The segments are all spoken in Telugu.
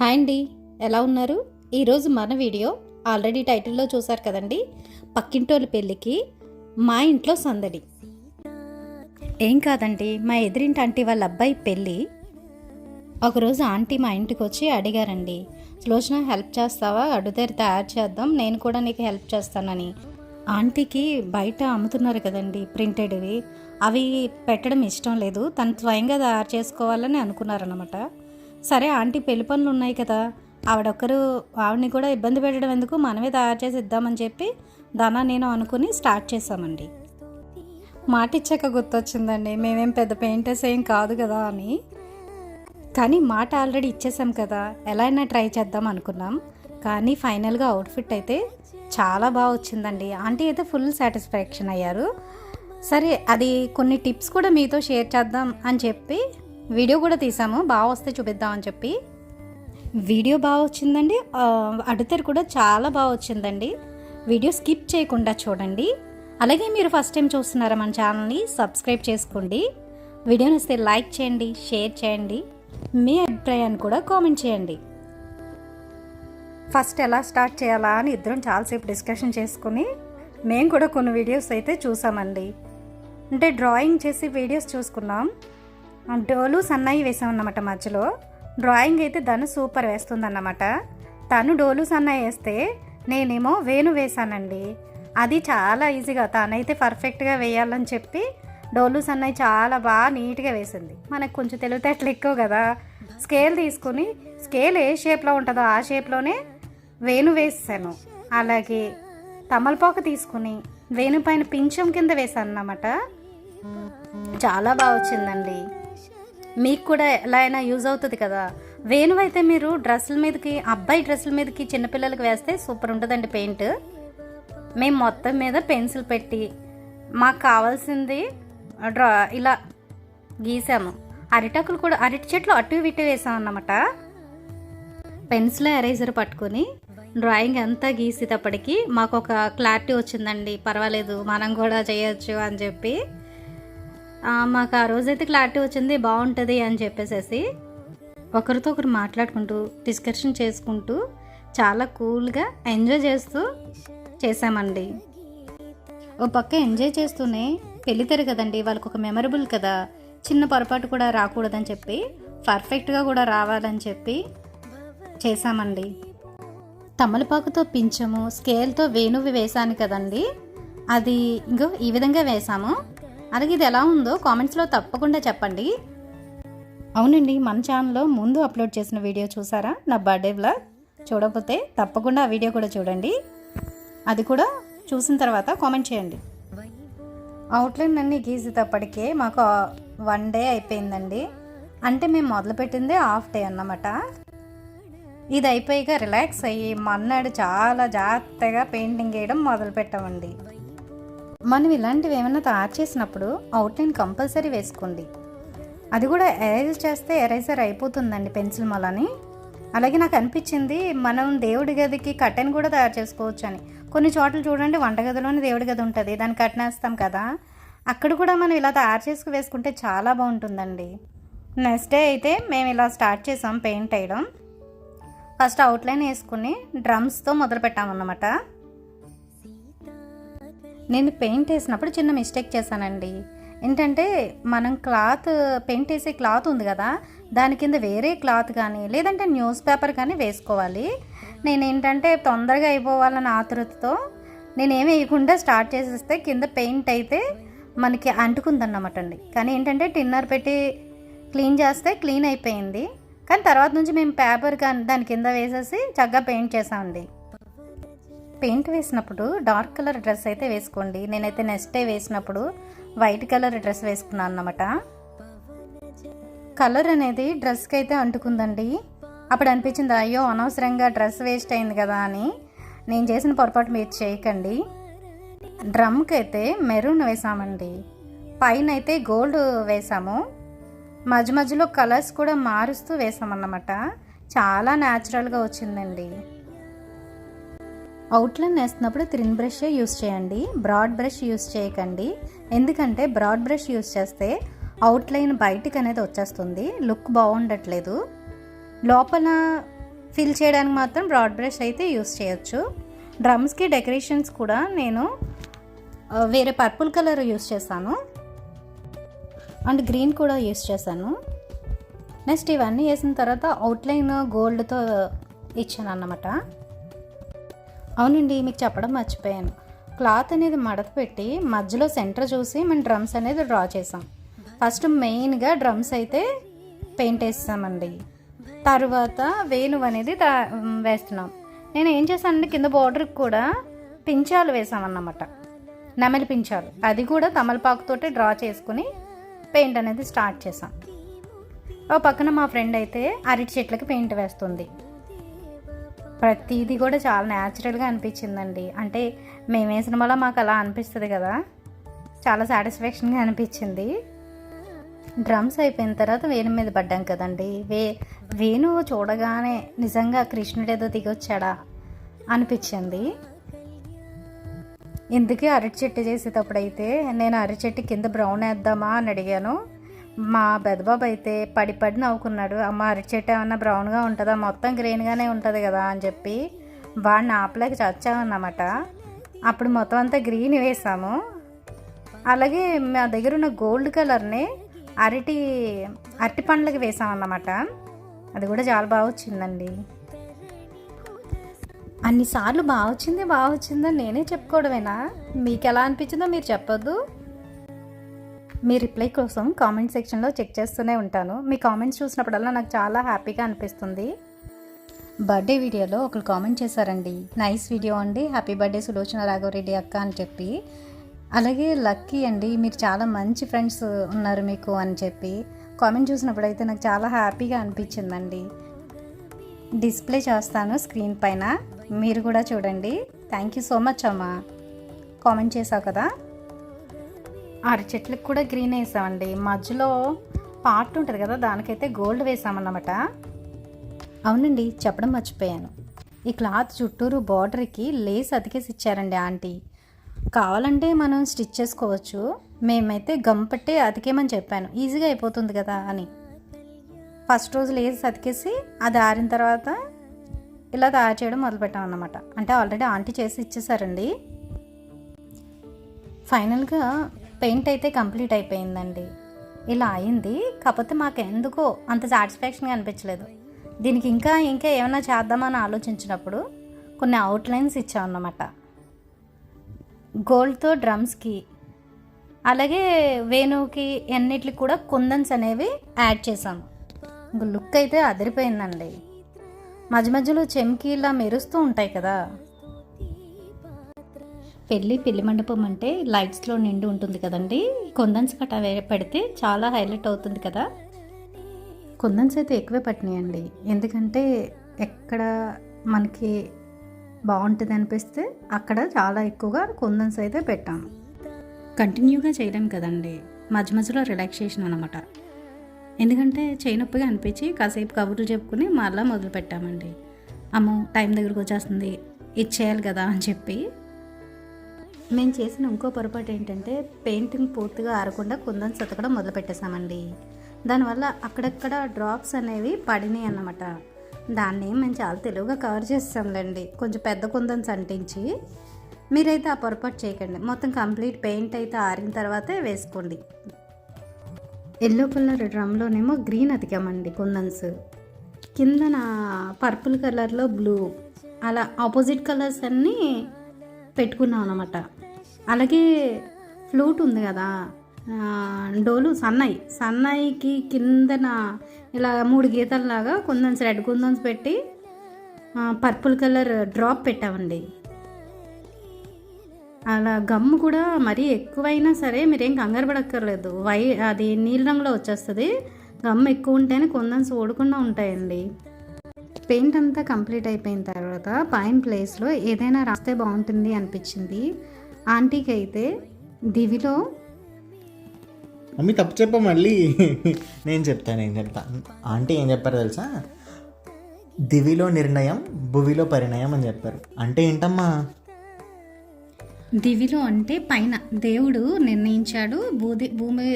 హాయ్ అండి, ఎలా ఉన్నారు? ఈరోజు మన వీడియో ఆల్రెడీ టైటిల్లో చూసారు కదండి. పక్కింటోళ్ళ పెళ్ళికి మా ఇంట్లో సందడి. ఏం కాదండి, మా ఎదురింటి ఆంటీ వాళ్ళ అబ్బాయి పెళ్ళి. ఒకరోజు ఆంటీ మా ఇంటికి వచ్చి అడిగారండి, సులోచన హెల్ప్ చేస్తావా, అడుగుతారు తయారు చేద్దాం, నేను కూడా నీకు హెల్ప్ చేస్తానని. ఆంటీకి బయట అమ్ముతున్నారు కదండి ప్రింటెడ్వి, అవి పెట్టడం ఇష్టం లేదు, తను స్వయంగా తయారు చేసుకోవాలని అనుకున్నారనమాట. సరే ఆంటీ పెళ్లి పనులు ఉన్నాయి కదా, ఆవిడని కూడా ఇబ్బంది పెట్టడం ఎందుకు, మనమే తయారు చేసి ఇద్దామని చెప్పి నేను అనుకుని స్టార్ట్ చేసామండి. మాట ఇచ్చాక గుర్తొచ్చిందండి, మేమేం పెద్ద పెయింటర్స్ ఏం కాదు కదా అని. కానీ మాట ఆల్రెడీ ఇచ్చేసాం కదా, ఎలా అయినా ట్రై చేద్దాం అనుకున్నాం. కానీ ఫైనల్గా అవుట్ఫిట్ అయితే చాలా బాగా వచ్చిందండి. ఆంటీ అయితే ఫుల్ సాటిస్ఫాక్షన్ అయ్యారు. సరే అది కొన్ని టిప్స్ కూడా మీతో షేర్ చేద్దాం అని చెప్పి వీడియో కూడా తీసాము, బాగా వస్తే చూపిద్దామని చెప్పి. వీడియో బాగా వచ్చిందండి, అడుగుతారు కూడా చాలా బాగా వచ్చిందండి. వీడియో స్కిప్ చేయకుండా చూడండి. అలాగే మీరు ఫస్ట్ టైం చూస్తున్నారా మన ఛానల్ని, సబ్స్క్రైబ్ చేసుకోండి. వీడియోని వస్తే లైక్ చేయండి, షేర్ చేయండి, మీ అభిప్రాయాన్ని కూడా కామెంట్ చేయండి. ఫస్ట్ ఎలా స్టార్ట్ చేయాలా అని ఇద్దరం చాలాసేపు డిస్కషన్ చేసుకుని మేము కూడా కొన్ని వీడియోస్ అయితే చూసామండి. అంటే డ్రాయింగ్ చేసి వీడియోస్ చూసుకున్నాం. డోలు సన్నాయి వేసామన్నమాట మధ్యలో. డ్రాయింగ్ అయితే తను సూపర్ వేస్తుందన్నమాట. తను డోలు సన్నాయి వేస్తే నేనేమో వేణు వేశానండి. అది చాలా ఈజీగా, తనైతే పర్ఫెక్ట్గా వేయాలని చెప్పి డోలు సన్నాయి చాలా బాగా నీట్గా వేసింది. మనకు కొంచెం తెలివితేటలు ఎక్కువ కదా, స్కేల్ తీసుకుని స్కేల్ ఏ షేప్లో ఉంటుందో ఆ షేప్లోనే వేణు వేసాను. అలాగే తమలపాకు తీసుకుని వేణు పైన పింఛం కింద వేసాను అన్నమాట. చాలా బాగా వచ్చిందండి. మీకు కూడా ఎలా అయినా యూజ్ అవుతుంది కదా. వేణువు అయితే మీరు డ్రెస్సుల మీదకి, అబ్బాయి డ్రెస్సుల మీదకి చిన్నపిల్లలకి వేస్తే సూపర్ ఉంటుందండి పెయింట్. మేము మొత్తం మీద పెన్సిల్ పెట్టి మాకు కావాల్సింది ఇలా గీసాము. అరిటాకులు కూడా, అరటి చెట్లు అటు ఇటు వేసాం అన్నమాట. పెన్సిల్ ఎరేజర్ పట్టుకొని డ్రాయింగ్ అంతా గీసేటప్పటికి మాకు ఒక క్లారిటీ వచ్చిందండి. పర్వాలేదు మనం కూడా చేయొచ్చు అని చెప్పి మాకు ఆ రోజైతే క్లారిటీ వచ్చింది, బాగుంటుంది అని చెప్పేసి ఒకరితో ఒకరు మాట్లాడుకుంటూ డిస్కషన్ చేసుకుంటూ చాలా కూల్గా ఎంజాయ్ చేస్తూ చేసామండి. ఓ పక్క ఎంజాయ్ చేస్తూనే పెళ్ళితారు కదండి, వాళ్ళకు ఒక మెమరబుల్ కదా, చిన్న పొరపాటు కూడా రాకూడదని చెప్పి పర్ఫెక్ట్గా కూడా రావాలని చెప్పి చేసామండి. తమలపాకుతో పించము, స్కేల్తో వేణువి వేసాను కదండి, అది ఇంకో ఈ విధంగా వేసాము. అలాగే ఇది ఎలా ఉందో కామెంట్స్లో తప్పకుండా చెప్పండి. అవునండి, మన ఛానల్లో ముందు అప్లోడ్ చేసిన వీడియో చూసారా, నా బర్త్డే వ్లాగ్? చూడకపోతే తప్పకుండా ఆ వీడియో కూడా చూడండి. అది కూడా చూసిన తర్వాత కామెంట్ చేయండి. అవుట్లైన్ అన్నీ గీసేటప్పటికే మాకు 1 డే అయిపోయిందండి. అంటే మేము మొదలుపెట్టిందే హాఫ్ డే అన్నమాట. ఇది అయిపోయాక రిలాక్స్ అయ్యి మన్నాడు చాలా జాగ్రత్తగా పెయింటింగ్ వేయడం మొదలు పెట్టామండి. మనం ఇలాంటివి ఏమైనా తయారు చేసినప్పుడు అవుట్లైన్ కంపల్సరీ వేసుకోండి. అది కూడా ఎరేజ్ చేస్తే ఎరేజర్ అయిపోతుందండి పెన్సిల్ మలని. అలాగే నాకు అనిపించింది మనం దేవుడి గదికి కర్టెన్ కూడా తయారు చేసుకోవచ్చు అని. కొన్ని చోట్ల చూడండి వంటగదిలోనే దేవుడి గది ఉంటుంది, దాన్ని కట్టనేస్తాం కదా, అక్కడ కూడా మనం ఇలా తయారు చేసుకు వేసుకుంటే చాలా బాగుంటుందండి. నెక్స్ట్ డే అయితే మేము ఇలా స్టార్ట్ చేసాం పెయింట్ వేయడం. ఫస్ట్ అవుట్లైన్ వేసుకుని డ్రమ్స్తో మొదలు పెట్టామన్నమాట. నేను పెయింట్ వేసినప్పుడు చిన్న మిస్టేక్ చేశానండి. ఏంటంటే మనం పెయింట్ వేసే క్లాత్ ఉంది కదా, దాని కింద వేరే క్లాత్ కానీ లేదంటే న్యూస్ పేపర్ కానీ వేసుకోవాలి. నేనేంటంటే తొందరగా అయిపోవాలని ఆతృతతో నేనేమి వేయకుండా స్టార్ట్ చేసేస్తే కింద పెయింట్ అయితే మనకి అంటుకుందన్నమాట అండి. కానీ ఏంటంటే టిన్నర్ పెట్టి క్లీన్ చేస్తే క్లీన్ అయిపోయింది. కానీ తర్వాత నుంచి మేము పేపర్ కానీ దాని కింద వేసేసి చక్కగా పెయింట్ చేసామండి. పెయింట్ వేసినప్పుడు డార్క్ కలర్ డ్రెస్ అయితే వేసుకోండి. నేనైతే నెక్స్ట్ డే వేసినప్పుడు వైట్ కలర్ డ్రెస్ వేసుకున్నాను అన్నమాట. కలర్ అనేది డ్రెస్కి అయితే అంటుకుందండి. అప్పుడు అనిపించింది, అయ్యో అనవసరంగా డ్రెస్ వేస్ట్ అయింది కదా అని. నేను చేసిన పొరపాటు మీరు చేయకండి. డ్రమ్కి అయితే మెరూన్ వేసామండి, పైన అయితే గోల్డ్ వేసాము. మధ్య మధ్యలో కలర్స్ కూడా మారుస్తూ వేసామన్నమాట. చాలా న్యాచురల్గా వచ్చిందండి. అవుట్లైన్ వేస్తున్నప్పుడు థిన్ బ్రష్ యూస్ చేయండి, బ్రాడ్ బ్రష్ యూస్ చేయకండి. ఎందుకంటే బ్రాడ్ బ్రష్ యూస్ చేస్తే అవుట్లైన్ బయటికి అనేది వచ్చేస్తుంది, లుక్ బాగుండట్లేదు. లోపల ఫిల్ చేయడానికి మాత్రం బ్రాడ్ బ్రష్ అయితే యూస్ చేయొచ్చు. డ్రమ్స్కి డెకరేషన్స్ కూడా నేను వేరే పర్పుల్ కలర్ యూస్ చేశాను అండ్ గ్రీన్ కూడా యూస్ చేశాను. నెక్స్ట్ ఇవన్నీ వేసిన తర్వాత అవుట్లైన్ గోల్డ్తో ఇచ్చాను అన్నమాట. అవునండి, మీకు చెప్పడం మర్చిపోయాను. క్లాత్ అనేది మడత పెట్టి మధ్యలో సెంటర్ చూసి మనం డ్రమ్స్ అనేది డ్రా చేసాం. ఫస్ట్ మెయిన్గా డ్రమ్స్ అయితే పెయింట్ వేస్తామండి. తర్వాత వేణువు అనేది వేస్తున్నాం. నేను ఏం చేశానంటే కింద బార్డర్కి కూడా పించాలు వేసామన్నమాట, నెమలి పించాలు. అది కూడా తమలపాకుతోటి డ్రా చేసుకుని పెయింట్ అనేది స్టార్ట్ చేసాం. ఓ పక్కన మా ఫ్రెండ్ అయితే అరటి చెట్లకి పెయింట్ వేస్తుంది. ప్రతిదీ కూడా చాలా న్యాచురల్గా అనిపించిందండి. అంటే మేము వేసిన వల్ల మాకు అలా అనిపిస్తుంది కదా, చాలా సాటిస్ఫాక్షన్గా అనిపించింది. డ్రమ్స్ అయిపోయిన తర్వాత వేణు మీద పడ్డాం కదండి. వేణు చూడగానే నిజంగా కృష్ణుడు ఏదో దిగొచ్చాడా అనిపించింది. ఇందుకే అరటి చెట్టు చేసేటప్పుడు అయితే నేను అరటి చెట్టు కింద బ్రౌన్ వేద్దామా అని అడిగాను. మా పెద్దబాబు అయితే పడి నవ్వుకున్నాడు. అమ్మ అరటి చెట్టు ఏమన్నా బ్రౌన్గా ఉంటుందా, మొత్తం గ్రీన్గానే ఉంటుంది కదా అని చెప్పి వాడిని ఆపలేక చచ్చామన్నమాట. అప్పుడు మొత్తం అంతా గ్రీన్ వేసాము. అలాగే మా దగ్గర ఉన్న గోల్డ్ కలర్ని అరటి పండ్లకి వేసామన్నమాట. అది కూడా చాలా బాగా వచ్చిందండి. అన్నిసార్లు బాగా వచ్చిందని నేనే చెప్పుకోవడమేనా? మీకు ఎలా అనిపించిందో మీరు చెప్పొద్దు. మీ రిప్లై కోసం కామెంట్ సెక్షన్లో చెక్ చేస్తూనే ఉంటాను. మీ కామెంట్స్ చూసినప్పుడల్లా నాకు చాలా హ్యాపీగా అనిపిస్తుంది. బర్త్డే వీడియోలో ఒకరు కామెంట్ చేశారండి, నైస్ వీడియో అండి, హ్యాపీ బర్త్డే సులోచన రాఘవరెడ్డి అక్క అని చెప్పి. అలాగే లక్కీ అండి, మీరు చాలా మంచి ఫ్రెండ్స్ ఉన్నారు మీకు అని చెప్పి కామెంట్ చూసినప్పుడు అయితే నాకు చాలా హ్యాపీగా అనిపించిందండి. డిస్ప్లే చేస్తాను స్క్రీన్ పైన, మీరు కూడా చూడండి. థ్యాంక్ యూ సో మచ్ అమ్మా, కామెంట్ చేసావు కదా. అరటి చెట్లకు కూడా గ్రీన్ వేసామండి. మధ్యలో పార్ట్ ఉంటుంది కదా, దానికైతే గోల్డ్ వేసామన్నమాట. అవునండి, చెప్పడం మర్చిపోయాను. ఈ క్లాత్ చుట్టూరు బార్డర్కి లేస్ అతికేసి ఇచ్చారండి ఆంటీ. కావాలంటే మనం స్టిచ్ చేసుకోవచ్చు. మేమైతే గమ్ పట్టే అతికేమని చెప్పాను, ఈజీగా అయిపోతుంది కదా అని. ఫస్ట్ రోజు లేస్ అతికేసి అది ఆరిన తర్వాత ఇలా తయారు చేయడం మొదలుపెట్టాం అన్నమాట. అంటే ఆల్రెడీ ఆంటీ చేసి ఇచ్చేసారండి. ఫైనల్గా పెయింట్ అయితే కంప్లీట్ అయిపోయిందండి. ఇలా అయింది. కాకపోతే మాకు ఎందుకో అంత సాటిస్ఫాక్షన్గా అనిపించలేదు. దీనికి ఇంకా ఏమైనా చేద్దామని ఆలోచించినప్పుడు కొన్ని అవుట్లైన్స్ ఇచ్చామన్నమాట. గోల్డ్తో డ్రమ్స్కి అలాగే వేణువుకి అన్నిటికి కూడా కుందన్స్ అనేవి యాడ్ చేసాము. లుక్ అయితే అదిరిపోయిందండి. మధ్యలో చెమ్కీలా మెరుస్తూ ఉంటాయి కదా. పెళ్లి మండపం అంటే లైట్స్లో నిండి ఉంటుంది కదండి. కుందన్స్ కట్ట పెడితే చాలా హైలైట్ అవుతుంది కదా. కుందన్స్ అయితే ఎక్కువే పట్టినాయండి, ఎందుకంటే ఎక్కడ మనకి బాగుంటుంది అనిపిస్తే అక్కడ చాలా ఎక్కువగా కుందన్స్ అయితే పెట్టాము. కంటిన్యూగా చేయలేం కదండి, మధ్యలో రిలాక్సేషన్ అనమాట. ఎందుకంటే చేయనొప్పిగా అనిపించి కాసేపు కబుర్లు చెప్పుకుని మళ్ళీ మొదలు పెట్టామండి. అమ్మో టైం దగ్గరకు వచ్చేస్తుంది, ఇచ్చేయాలి కదా అని చెప్పి. మేము చేసిన ఇంకో పొరపాటు ఏంటంటే పెయింటింగ్ పూర్తిగా ఆరకుండా కుందన్స్ అతకడం మొదలు పెట్టేశామండి. దానివల్ల అక్కడక్కడ డ్రాప్స్ అనేవి పడినాయి అన్నమాట. దాన్ని మేము చాలా తెలివిగా కవర్ చేస్తాంలేండి, కొంచెం పెద్ద కుందన్స్ అంటించి. మీరైతే ఆ పొరపాటు చేయకండి, మొత్తం కంప్లీట్ పెయింట్ అయితే ఆరిన తర్వాతే వేసుకోండి. ఎల్లో కలర్ డ్రమ్లోనేమో గ్రీన్ అతికామండి కుందన్స్, కిందన పర్పుల్ కలర్లో బ్లూ, అలా ఆపోజిట్ కలర్స్ అన్నీ పెట్టుకున్నాం అన్నమాట. అలాగే ఫ్లూట్ ఉంది కదా, డోలు సన్నాయికి కిందన ఇలా 3 గీతల్లాగా కుందన్స్, రెడ్ కుందన్స్ పెట్టి పర్పుల్ కలర్ డ్రాప్ పెట్టామండి. అలా గమ్ము కూడా మరీ ఎక్కువైనా సరే మీరేం కంగారు పడక్కర్లేదు, అది నీలి రంగులో వచ్చేస్తుంది. గమ్ ఎక్కువ ఉంటేనే కుందన్స్ ఓడకుండా ఉంటాయండి. పెయింట్ అంతా కంప్లీట్ అయిపోయిన తర్వాత పైన ప్లేస్లో ఏదైనా రాస్తే బాగుంటుంది అనిపించింది. ఆంటీకి అయితే దివిలో మమ్మీ తప్పు చెప్ప మళ్ళీ నేను చెప్తా ఆంటీ ఏం చెప్పారు తెలుసా, దివిలో నిర్ణయం భువిలో పరిణయం అని చెప్పారు. అంటే ఏంటమ్మా? దివిలో అంటే పైన దేవుడు నిర్ణయించాడు, భూమి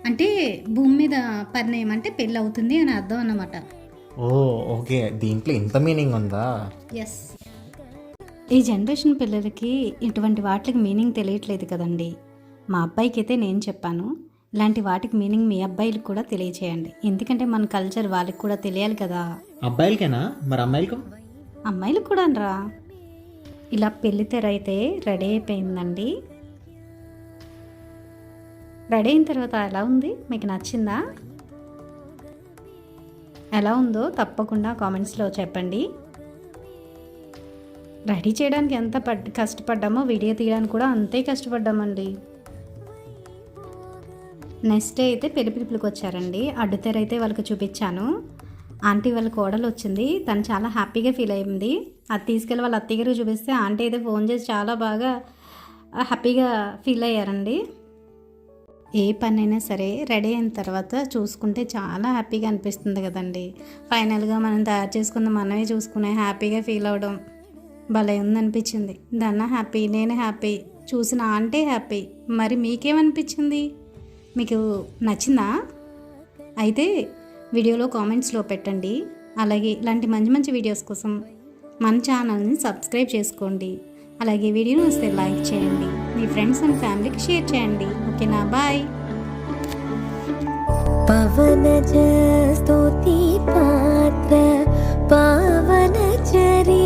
అంటే భూమి మీద పరిణయం అంటే పెళ్ళి అవుతుంది అని అర్థం అన్నమాట. ఓ ఓకే, దీంట్లో ఇంత మీనింగ్ ఉందా? ఎస్. ఈ జనరేషన్ పిల్లలకి ఇటువంటి వాటికి మీనింగ్ తెలియట్లేదు కదండి. మా అబ్బాయికి అయితే నేను చెప్పాను, ఇలాంటి వాటికి మీనింగ్ మీ అబ్బాయిలకు కూడా తెలియచేయండి, ఎందుకంటే మన కల్చర్ వాళ్ళకి కూడా తెలియాలి కదా. అబ్బాయిలకేనా, మరి అమ్మాయిలకు? అమ్మాయిలకు కూడా అనరా. ఇలా పెళ్లి తెర అయితే రెడీ అయిపోయిందండి. రెడీ అయిన తర్వాత ఎలా ఉంది, మీకు నచ్చిందా? ఎలా ఉందో తప్పకుండా కామెంట్స్లో చెప్పండి. రెడీ చేయడానికి ఎంత కష్టపడ్డామో వీడియో తీయడానికి కూడా అంతే కష్టపడ్డామండి. నెక్స్ట్ డే అయితే పెళ్లి పిలుపులకు వచ్చారండి. అడ్డుతెర అయితే వాళ్ళకి చూపించాను. ఆంటీ వాళ్ళ కోడలు వచ్చింది, తను చాలా హ్యాపీగా ఫీల్ అయింది. అది తీసుకెళ్ళి వాళ్ళ అత్తయ్య గారికి చూపిస్తే ఆంటీ అయితే ఫోన్ చేసి చాలా బాగా హ్యాపీగా ఫీల్ అయ్యారండి. ఏ పనైనా సరే రెడీ అయిన తర్వాత చూసుకుంటే చాలా హ్యాపీగా అనిపిస్తుంది కదండి. ఫైనల్గా మనం తయారు చేసుకున్న మనమే చూసుకునే హ్యాపీగా ఫీల్ అవడం భలే ఉందనిపించింది. దన్న హ్యాపీ, నేను హ్యాపీ, చూసిన ఆంటీ హ్యాపీ. మరి మీకేమనిపించింది? మీకు నచ్చిందా? అయితే వీడియోలో కామెంట్స్లో పెట్టండి. అలాగే ఇలాంటి మంచి మంచి వీడియోస్ కోసం మన ఛానల్ని సబ్స్క్రైబ్ చేసుకోండి. అలాగే వీడియోని వస్తే లైక్ చేయండి, మీ ఫ్రెండ్స్ అండ్ ఫ్యామిలీకి షేర్ చేయండి. ఓకేనా, బాయ్. పవన స్తుతి పాత్ర పవన చరి